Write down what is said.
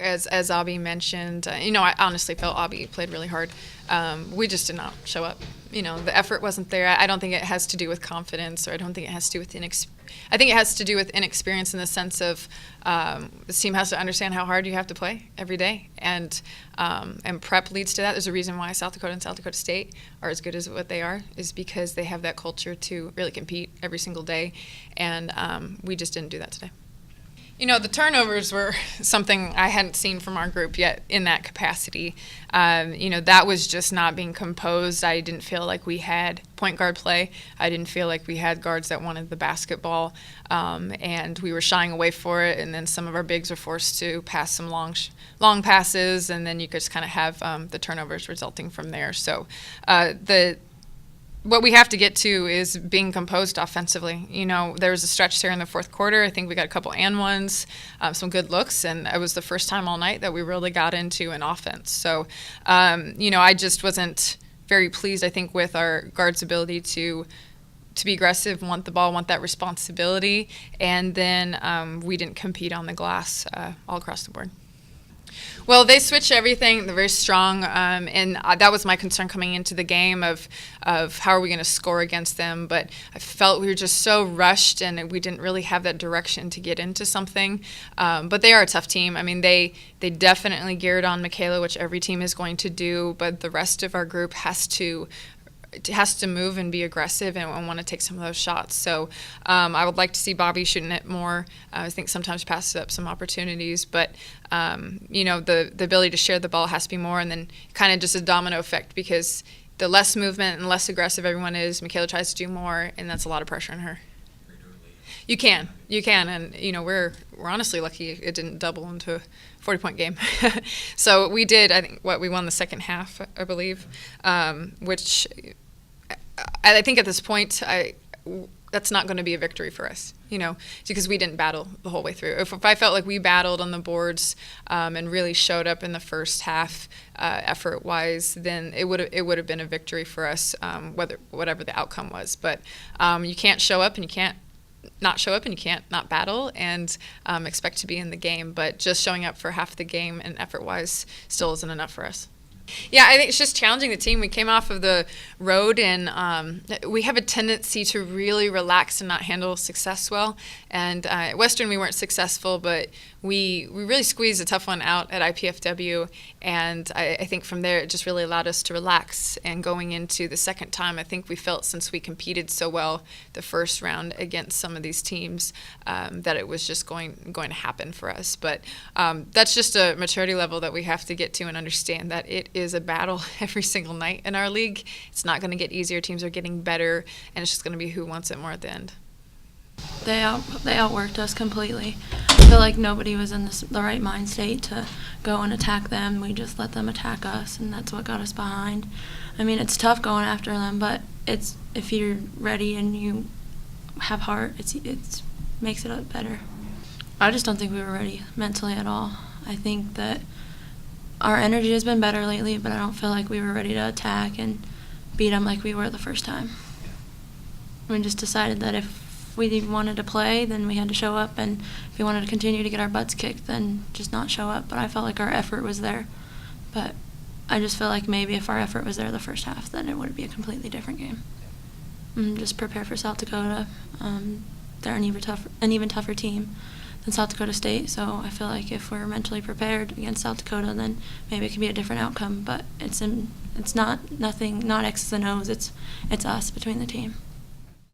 as Abby mentioned, I honestly felt Abby played really hard. We just did not show up. The effort wasn't there. I don't think it has to do with confidence, or I don't think it has to do with I think it has to do with inexperience in the sense of this team has to understand how hard you have to play every day, and prep leads to that. There's a reason why South Dakota and South Dakota State are as good as what they are, is because they have that culture to really compete every single day, and we just didn't do that today. The turnovers were something I hadn't seen from our group yet in that capacity. That was just not being composed. I didn't feel like we had point guard play. I didn't feel like we had guards that wanted the basketball, and we were shying away for it. And then some of our bigs were forced to pass some long passes, and then you could just kind of have the turnovers resulting from there. So what we have to get to is being composed offensively. There was a stretch there in the fourth quarter. I think we got a couple and ones, some good looks, and it was the first time all night that we really got into an offense. So, I just wasn't very pleased, I think, with our guards' ability to be aggressive, want the ball, want that responsibility, and then we didn't compete on the glass all across the board. Well, they switch everything. They're very strong, and that was my concern coming into the game of how are we going to score against them. But I felt we were just so rushed, and we didn't really have that direction to get into something. But they are a tough team. I mean, they definitely geared on Michaela, which every team is going to do. But the rest of our group has to move and be aggressive and want to take some of those shots. So I would like to see Bobby shooting it more. I think sometimes passes up some opportunities, but the ability to share the ball has to be more, and then kind of just a domino effect, because the less movement and less aggressive everyone is, Michaela tries to do more, and that's a lot of pressure on her. You can, and we're honestly lucky it didn't double into a 40-point game. So we did. I think we won the second half, I believe, which I think at this point that's not going to be a victory for us, because we didn't battle the whole way through. If I felt like we battled on the boards and really showed up in the first half effort-wise, then it would have been a victory for us, whatever the outcome was. But you can't show up and you can't not show up, and you can't not battle and expect to be in the game. But just showing up for half the game and effort-wise still isn't enough for us. Yeah, I think it's just challenging the team. We came off of the road, and we have a tendency to really relax and not handle success well. And at Western, we weren't successful, but we really squeezed a tough one out at IPFW. And I think from there, it just really allowed us to relax. And going into the second time, I think we felt, since we competed so well the first round against some of these teams, that it was just going to happen for us. But that's just a maturity level that we have to get to and understand that it is a battle every single night in our league. It's not going to get easier. Teams are getting better, and it's just going to be who wants it more at the end. They outworked us completely. I feel like nobody was in the right mind state to go and attack them. We just let them attack us, and that's what got us behind. I mean, it's tough going after them, but if you're ready and you have heart, it makes it better. I just don't think we were ready mentally at all. I think that our energy has been better lately, but I don't feel like we were ready to attack and beat them like we were the first time. We just decided that if we wanted to play, then we had to show up, and if we wanted to continue to get our butts kicked, then just not show up. But I felt like our effort was there. But I just feel like maybe if our effort was there the first half, then it would be a completely different game. And just prepare for South Dakota. They're an even tougher team than South Dakota State, so I feel like if we're mentally prepared against South Dakota, then maybe it could be a different outcome. But it's not X's and O's. It's us between the team.